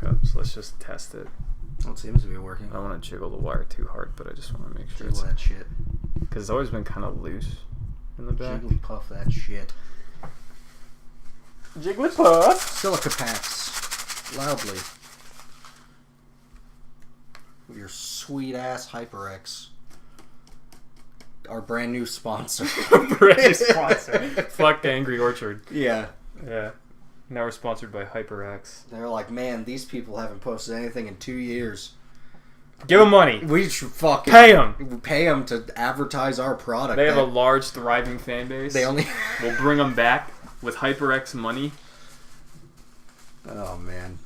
up, so let's just test it. Well, it seems to be working. I don't want to jiggle the wire too hard, but I just want to make sure Jiggle that shit. because it's always been kind of loose in the back. Jigglypuff that shit. Jigglypuff. Silica packs. Loudly. With your sweet ass HyperX. Our brand new sponsor. Brand new sponsor. Fuck Angry Orchard. Yeah. Yeah. Now we're sponsored by HyperX. They're like, man, these people haven't posted anything in 2 years. Give them money. We should fucking Pay them. Pay them to advertise our product. They have a large, thriving fan base. They only. We'll bring them back with HyperX money. Oh man.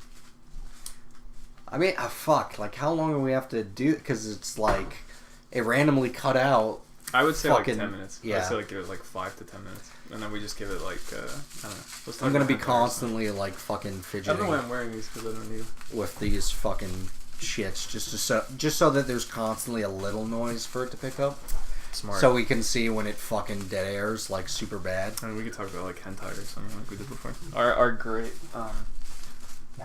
I mean, fuck. Like, how long do we have to do? Because it's like it randomly cut out. I would say fucking, like 10 minutes. Yeah. I'd say like give it like 5 to 10 minutes. And then we just give it like, I don't know. Let's talk I'm gonna about be Hunter constantly like fucking I don't fidgeting know why I'm wearing these because I don't need them. with these fucking shits just so that there's constantly a little noise for it to pick up. Smart. So we can see when it fucking dead airs like super bad. I mean, we could talk about like hentai or something like we did before. Our great hentai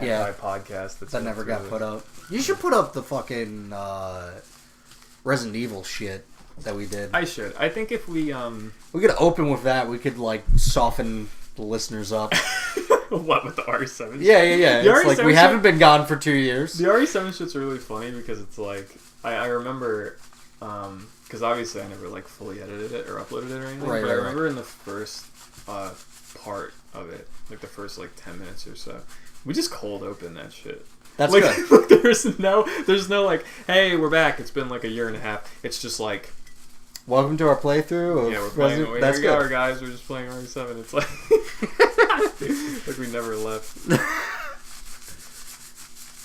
Yeah. podcast That never got put up. You should put up the fucking Resident Evil shit that we did. I should. I think if we We could open with that. We could like soften the listeners up. what with the RE7? Yeah. The It's like RE7 we shit- haven't been gone for 2 years. The RE7 shit's really funny because it's like I remember because obviously I never like fully edited it or uploaded it or anything. Right, but I right. remember in the first part of it, like the first like 10 minutes or so, we just cold opened that shit. That's like, good. there's no like, hey, we're back. It's been like a year and a half. It's just like, Welcome to our playthrough of yeah, we're playing. Resident. That's Here we good. are, guys. We're just playing RE7. It's like like we never left.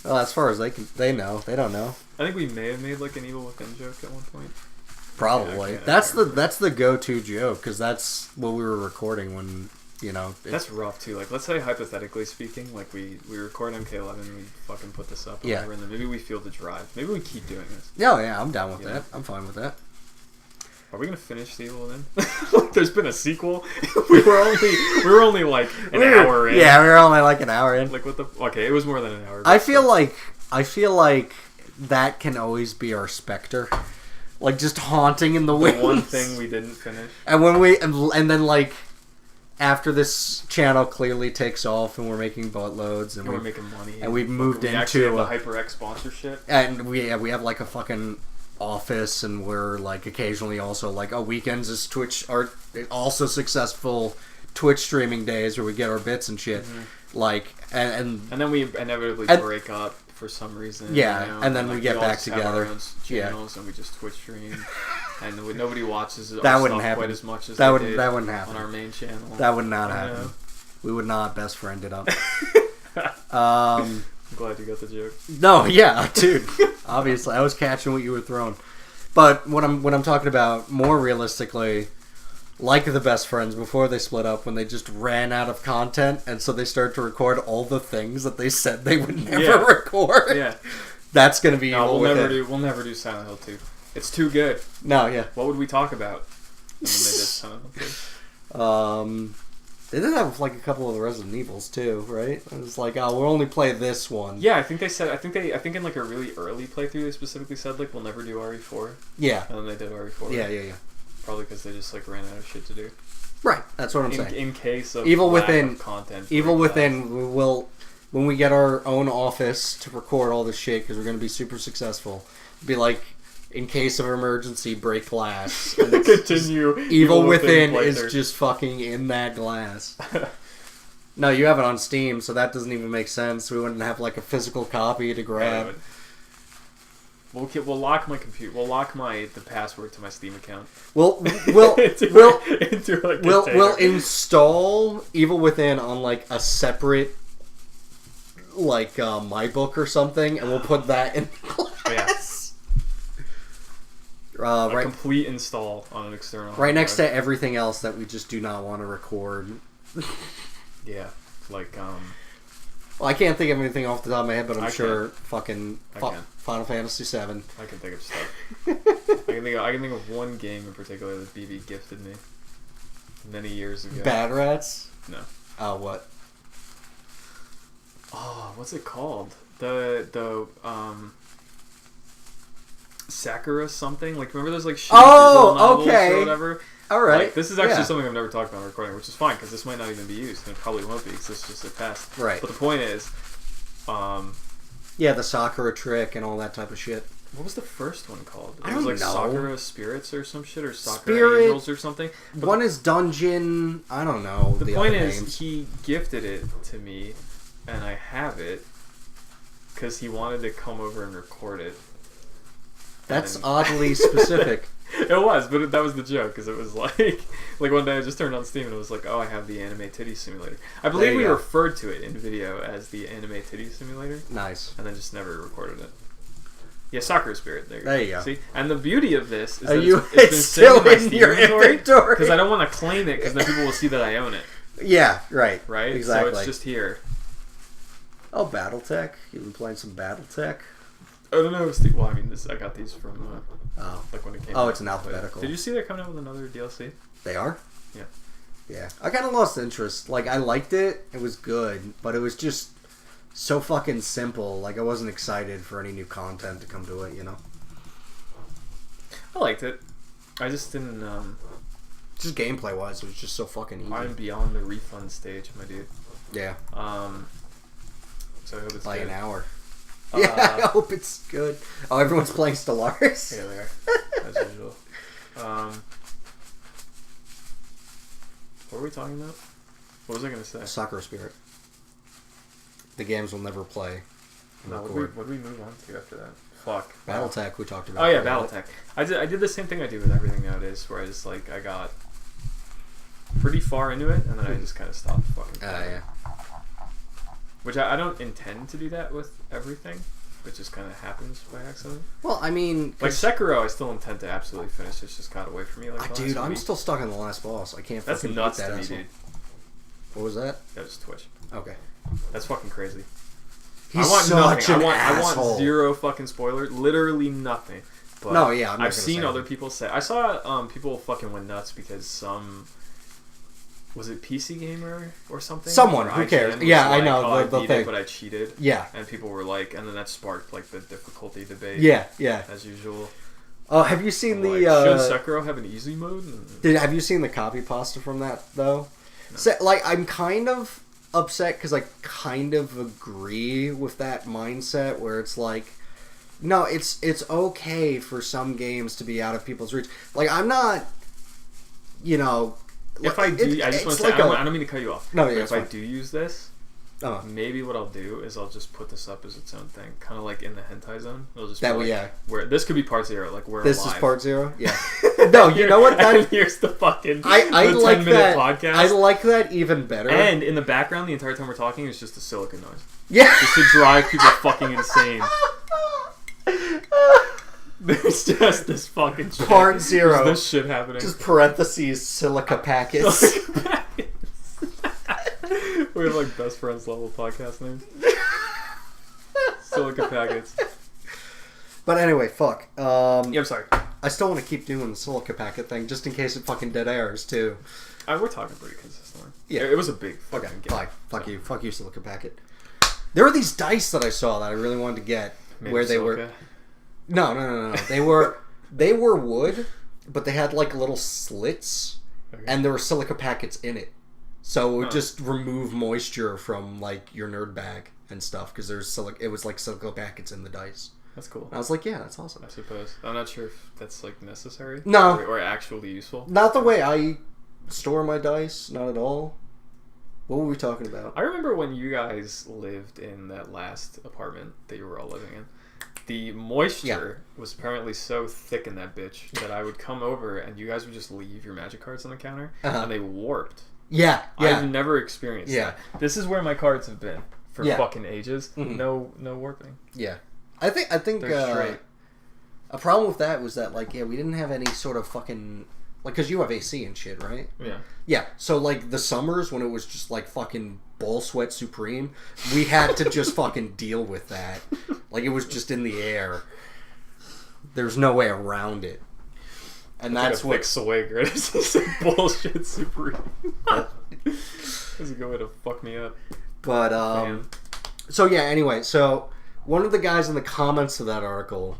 Well, as far as they know, they don't know. I think we may have made like an Evil Within joke at one point. Probably. Yeah, that's the go-to joke because that's what we were recording when That's rough too. Like, let's say hypothetically speaking, like we record MK11, we fucking put this up, or Yeah. whatever, and then maybe we feel the drive. Maybe we keep doing this. Yeah, I'm down with Yeah. that. I'm fine with that. Are we gonna finish the Evil Within? Like, there's been a sequel. we were only like an hour in. Yeah, we were only like an hour in. Like what the? Okay, it was more than an hour. I but feel still. like that can always be our specter, like just haunting in the the wings. one thing we didn't finish. And when and then like after this channel clearly takes off and we're making buttloads And we're making money. and we've moved we actually into have the HyperX sponsorship. and we have like a fucking office and we're like occasionally also like weekends is Twitch are also successful Twitch streaming days where we get our bits and shit. Like and then we inevitably and- break up for some reason. Yeah, you know, and then we like, get all back just have our together. own channels and we just Twitch stream, and nobody watches our That wouldn't stuff happen. quite as much as that they would did that wouldn't on happen. our main channel. That would not I happen. know. We would not best friend it up. I'm glad you got the joke. No, yeah, dude. Obviously, I was catching what you were throwing. But what I'm talking about more realistically, like the best friends before they split up, when they just ran out of content, and so they started to record all the things that they said they would never Yeah. record. Yeah. That's gonna be No, Evil we'll Within. never do Silent Hill 2. It's too good. No, yeah. What would we talk about? And then they did Silent Hill 2. They did have like a couple of the Resident Evils too, right? It was like, we'll only play this one. Yeah, I think they said. I think in like a really early playthrough, they specifically said like we'll never do RE4, Yeah. and then they did RE4. Yeah. Probably because they just like ran out of shit to do. Right. That's what I'm saying. In case of Evil lack Within- of content. Evil break Within, we will, when we get our own office to record all this shit, because we're going to be super successful, be like, in case of emergency, break glass. And it's just- Continue. Evil Within playthrough. is just fucking in that glass. No, you have it on Steam, so that doesn't even make sense. We wouldn't have like a physical copy to grab. We'll lock my computer. We'll lock the password to my Steam account. We'll into a we'll container. install Evil Within on like a separate like my book or something, and we'll put that in glass. A Right, complete install on an external. right next to everything else that we just do not want to record. Yeah, like Well, I can't think of anything off the top of my head, but I'm I sure fucking I can. Final Fantasy VII. I can think of stuff. I can think of one game in particular that BB gifted me many years ago. Bad Rats. No. Oh, what? Oh, what's it called? the Sakura something. Like, remember those like shitty Oh, visual novels okay. or whatever? All right. Like, this is actually Yeah. something I've never talked about on recording, which is fine because this might not even be used, and it probably won't be because it's just a test. Right. But the point is, Yeah, the Sakura trick and all that type of shit. what was the first one called? It I was don't like know. Sakura Spirits or some shit, or Sakura Spirit- Angels or something. But One is Dungeon. I don't know. the The point other is, names. he gifted it to me, and I have it because he wanted to come over and record it. That's and- oddly specific. It was, but that was the joke because it was like one day I just turned on Steam and it was like, oh, I have the Anime Titty Simulator. I There believe you we go. referred to it in video as the Anime Titty Simulator, Nice. and then just never recorded it. Yeah, Sakura Spirit. There you go. See, and the beauty of this is Are that you? it's been It's sitting still my in Steam your inventory. because I don't want to claim it because then people will see that I own it. Yeah. Right. Right. Exactly. So it's just here. Oh, BattleTech. You've been playing some BattleTech. I don't know. Well, I mean, I got these from Oh. like when it came. Oh, out. it's an alphabetical. Did you see they're coming out with another DLC? They are? Yeah. Yeah. I kind of lost interest. Like, I liked it. It was good. But it was just so fucking simple. Like, I wasn't excited for any new content to come to it, you know? I liked it. I just didn't. Just gameplay-wise, it was just so fucking easy. I'm beyond the refund stage, my dude. Yeah. So I hope it's Like good. an hour. Yeah, I hope it's good. Oh, everyone's playing Stellaris? Yeah, they are. As usual. What were we talking about? What was I gonna say? Sakura Spirit. The games will never play. No, what did we move on to after that? Fuck. BattleTech we talked about. Oh yeah, right? BattleTech. I did the same thing I do with everything nowadays, where I just like I got pretty far into it, and then I just kind of stopped fucking. Yeah. Which I don't intend to do that with everything. It just kind of happens by accident. Well, I mean... Like Sekiro, I still intend to absolutely finish. It's just got away from me. Like dude, I'm week. still stuck on the last boss. I can't That's fucking nuts beat that to me, asshole. dude. What was that? That was Twitch. Okay. That's fucking crazy. He's I want such nothing. an I asshole. want zero fucking spoiler. Literally nothing. But No, yeah, I'm not I've gonna seen say other it. people say. I saw people fucking went nuts because some. Was it PC Gamer or something? Someone, Or who IGN cares? was Yeah, I like, know, oh, the I beat thing. it, but I cheated. Yeah. And people were like, and then that sparked like the difficulty debate. Yeah, yeah. As usual. Have you seen Like, the... should Sekiro have an easy mode? Have you seen the copy pasta from that, though? No. So, like, I'm kind of upset because I kind of agree with that mindset where it's like, no, it's okay for some games to be out of people's reach. Like, I'm not, you know... If I do, I just want to say, I don't mean to cut you off. No, but yeah, if it's I fine. do use this, Oh, maybe what I'll do is I'll just put this up as its own thing, kind of like in the hentai zone. It'll just That be way, like, yeah. Where this could be part 0, like we're this alive. is part 0? Yeah. No, you know what? And That, here's the fucking I the like 10-minute that. podcast. I like that even better. And in the background, the entire time we're talking, is just a silica noise, yeah. just to drive people fucking insane. There's just this fucking shit. Part 0. There's this shit happening. Just parentheses, silica packets. We have like best friends level podcast names. Silica packets. But anyway, fuck. Yeah, I'm sorry. I still want to keep doing the silica packet thing, just in case it fucking dead airs, too. We're talking pretty consistently. Yeah. It was a big fucking Okay, game. fine. Fuck you. Fuck you, silica packet. There were these dice that I saw that I really wanted to get, Made where of they were... silica. No. They were wood, but they had like little slits, Okay. and there were silica packets in it. So it would Huh. just remove moisture from like your nerd bag and stuff, because it was like silica packets in the dice. That's cool. And I was like, yeah, that's awesome. I suppose. I'm not sure if that's like necessary. No. Or actually useful. Not the way I store my dice, not at all. What were we talking about? I remember when you guys lived in that last apartment that you were all living in. The moisture was apparently so thick in that bitch that I would come over and you guys would just leave your magic cards on the counter and they warped. Yeah. I've never experienced Yeah. that. This is where my cards have been for Yeah. fucking ages. Mhm. No warping. Yeah. I think They're straight. a problem with that was that like we didn't have any sort of fucking like, because you have AC and shit, right? Yeah. Yeah, so like the summers when it was just like fucking ball sweat supreme, we had to just fucking deal with that. Like it was just in the air. There's no way around it. And that's like a what thick swig, right? It's just like bullshit supreme. That's a good way to fuck me up. But Man. so yeah, anyway, so one of the guys in the comments to that article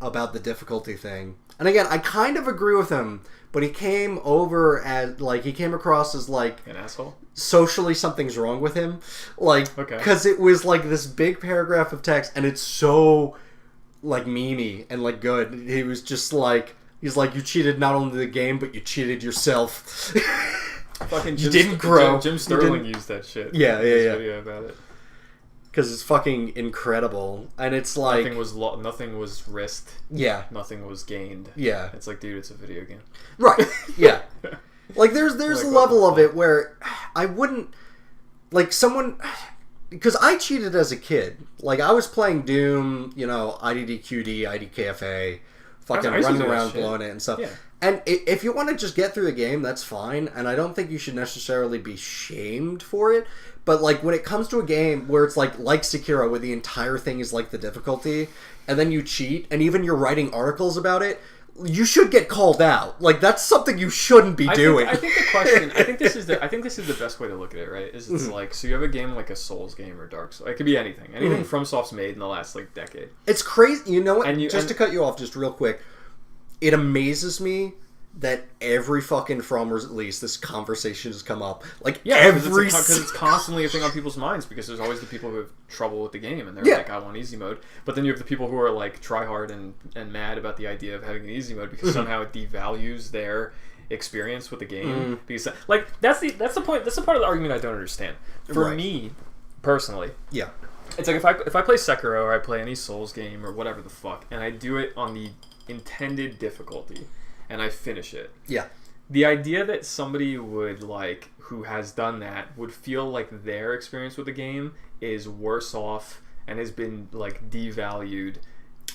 about the difficulty thing, and again, I kind of agree with him, but he came over as, like, he came across as, like... An asshole? Socially something's wrong with him. Like, because it was, like, this big paragraph of text, and it's so, like, memey and, like, good. He was just like... He's like, you cheated not only the game, but you cheated yourself. Fucking you didn't grow. Jim Sterling used that shit. Yeah. Video about it. Because it's fucking incredible, and it's like nothing was risked. Yeah, nothing was gained. Yeah, it's like, dude, it's a video game. Right. Yeah. Like there's like, a level of it where I wouldn't like someone because I cheated as a kid. Like I was playing Doom, you know, IDDQD, IDKFA, fucking running around blowing it and stuff. Yeah. And if you want to just get through the game, that's fine. And I don't think you should necessarily be shamed for it. But, like, when it comes to a game where it's, like Sekiro, where the entire thing is, like, the difficulty, and then you cheat, and even you're writing articles about it, you should get called out. Like, that's something you shouldn't be doing. I think the question... I think this is the best way to look at it, right? Is it's like, so you have a game like a Souls game or Dark Souls. It could be anything. Anything FromSoft's made in the last, like, decade. It's crazy. You know what? To cut you off just real quick, it amazes me that every fucking From release, this conversation has come up. Like, because it's constantly a thing on people's minds, because there's always the people who have trouble with the game, and they're like, I want easy mode. But then you have the people who are, like, try hard and mad about the idea of having an easy mode, because somehow it devalues their experience with the game. Because, like, that's the point, that's the part of the argument I don't understand. For me, personally, it's like, if I play Sekiro, or I play any Souls game, or whatever the fuck, and I do it on the intended difficulty, and I finish it. Yeah. The idea that somebody would, like, who has done that, would feel like their experience with the game is worse off and has been, like, devalued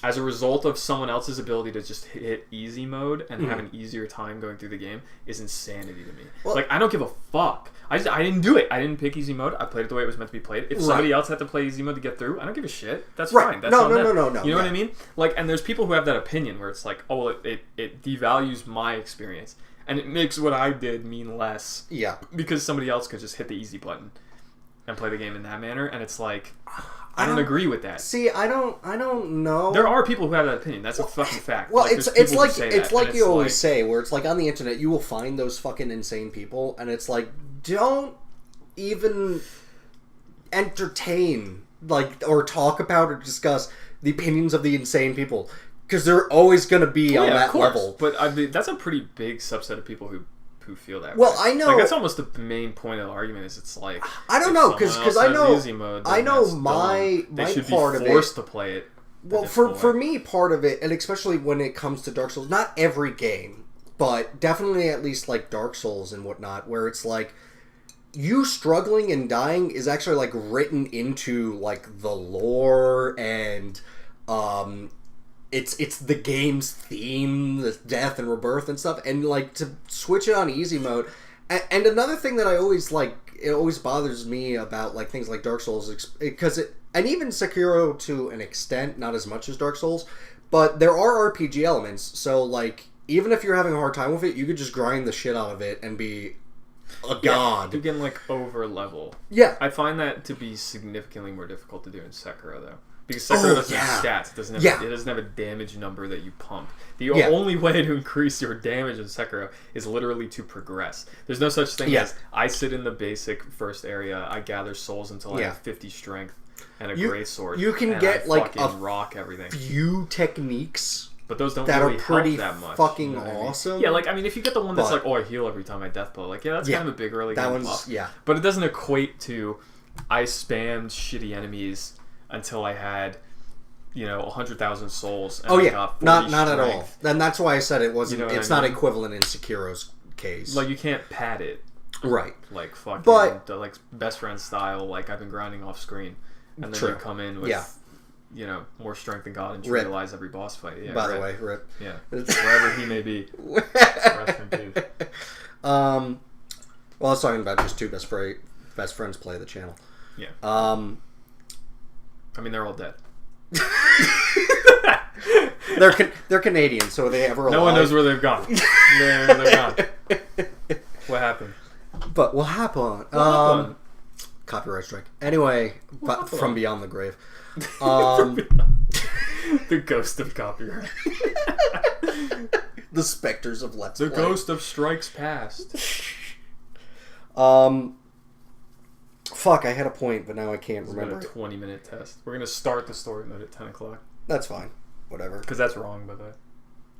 as a result of someone else's ability to just hit easy mode and have an easier time going through the game is insanity to me. Well, like, I don't give a fuck. I didn't do it. I didn't pick easy mode. I played it the way it was meant to be played. If somebody else had to play easy mode to get through, I don't give a shit. That's fine. That's no. You know what I mean? Like, and there's people who have that opinion where it's like, oh, it devalues my experience. And it makes what I did mean less. Yeah. Because somebody else could just hit the easy button and play the game in that manner. And it's like... I don't agree with that. See, I don't know. There are people who have that opinion. That's a fucking fact. Well, it's like you always say, where it's like on the internet, you will find those fucking insane people, and it's like, don't even entertain, like, or talk about or discuss the opinions of the insane people, because they're always going to be on that level. But I mean, that's a pretty big subset of people who feel that way. I know. Like, that's almost the main point of the argument. Is it's like, I don't know, because I know easy mode, I know my part of it. They should be forced to play it. Well, for me, part of it, and especially when it comes to Dark Souls, not every game, but definitely at least like Dark Souls and whatnot, where it's like you struggling and dying is actually like written into like the lore and It's the game's theme, the death and rebirth and stuff, and like to switch it on easy mode. And another thing that I always like, it always bothers me about like things like Dark Souls, because and even Sekiro to an extent, not as much as Dark Souls, but there are RPG elements. So like, even if you're having a hard time with it, you could just grind the shit out of it and be a god. You can like over level. Yeah, I find that to be significantly more difficult to do in Sekiro though. Because Sekiro doesn't have stats. It doesn't have a damage number that you pump. The only way to increase your damage in Sekiro is literally to progress. There's no such thing as, I sit in the basic first area, I gather souls until I have 50 strength and a great sword. You can get like a rock everything. Few techniques, but those don't that really are pretty help that much. Fucking you know awesome. I mean? Yeah, like, I mean, if you get the one that's like, oh, I heal every time I death blow, like, that's kind of a big early game buff. Yeah. But it doesn't equate to, I spammed shitty enemies until I had, 100,000 souls. And I got 40 not at all. And that's why I said it wasn't. It's not equivalent in Sekiro's case. Like, you can't pad it, right? Like fucking, like best friend style. Like, I've been grinding off screen, and then you come in with, more strength than God, and you realize every boss fight. Yeah, by the way, Rip. Yeah, wherever he may be. Rest in peace. Well, I was talking about just two best friends play the channel. Yeah. I mean, they're all dead. They're Canadian, so are they ever alive? No one knows where they've gone. They're gone. What happened? But what happened? copyright strike. Anyway, but from beyond the grave. The ghost of copyright. The specters of Let's The Play. ghost of strikes past. Fuck, I had a point, but now I can't It's remember. been a 20-minute test. We're going to start the story mode at 10 o'clock. That's fine. Whatever. Because that's wrong, by the way.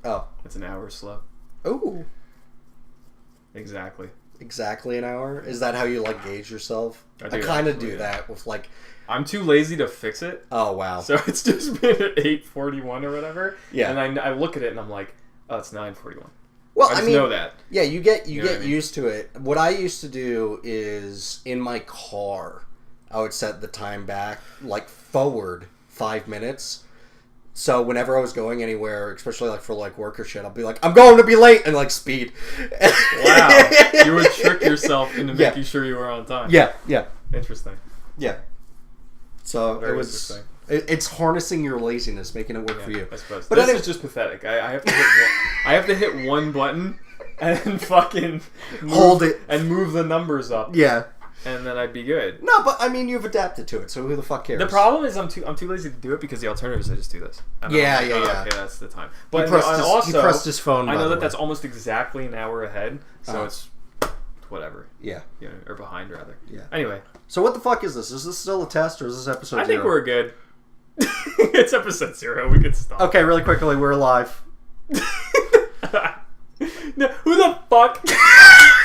Oh. It's an hour slow. Ooh. Exactly. Exactly an hour? Is that how you, like, gauge yourself? I I do kind of actually, do yeah. that with, like... I'm too lazy to fix it. Oh, wow. So it's just been at 8:41 or whatever. Yeah. And I look at it and I'm like, oh, it's 9:41. Well, I just know that. Yeah, you get You know what I mean? used to it. What I used to do is in my car, I would set the time back like forward 5 minutes. So whenever I was going anywhere, especially like for like work or shit, I'll be like, I'm going to be late, and like speed. Wow. You would trick yourself into Yeah. making sure you were on time. Yeah, yeah, Interesting. yeah. So Very it was. interesting. It's harnessing your laziness, making it work for you. I suppose. But This anyway- is just pathetic. I have to hit I have to hit one button and fucking Hold it. and move the numbers up, Yeah. and then I'd be good. No, but I mean, you've adapted to it, so who the fuck cares? The problem is I'm too lazy to do it because the alternative is I just do this. And then Yeah, I'm like, yeah, oh, yeah. Okay, that's the time. He But pressed, and his, also, he pressed his phone. I by know the that way. that's almost exactly an hour ahead, so Uh-huh. it's whatever. Yeah. You know, or behind rather. Yeah. Anyway, So what the fuck is this? Is this still a test or is this episode I think 0? we're good. It's episode 0. We could stop. Okay, really quickly, we're live. No, who the fuck?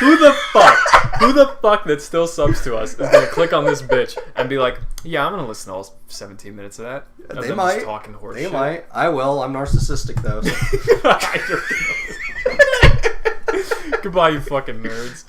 Who the fuck that still subs to us is gonna click on this bitch and be like, yeah, I'm gonna listen to all 17 minutes of that. Of They them might. Just talking horse They shit. might. I will. I'm narcissistic though. So. Goodbye, you fucking nerds.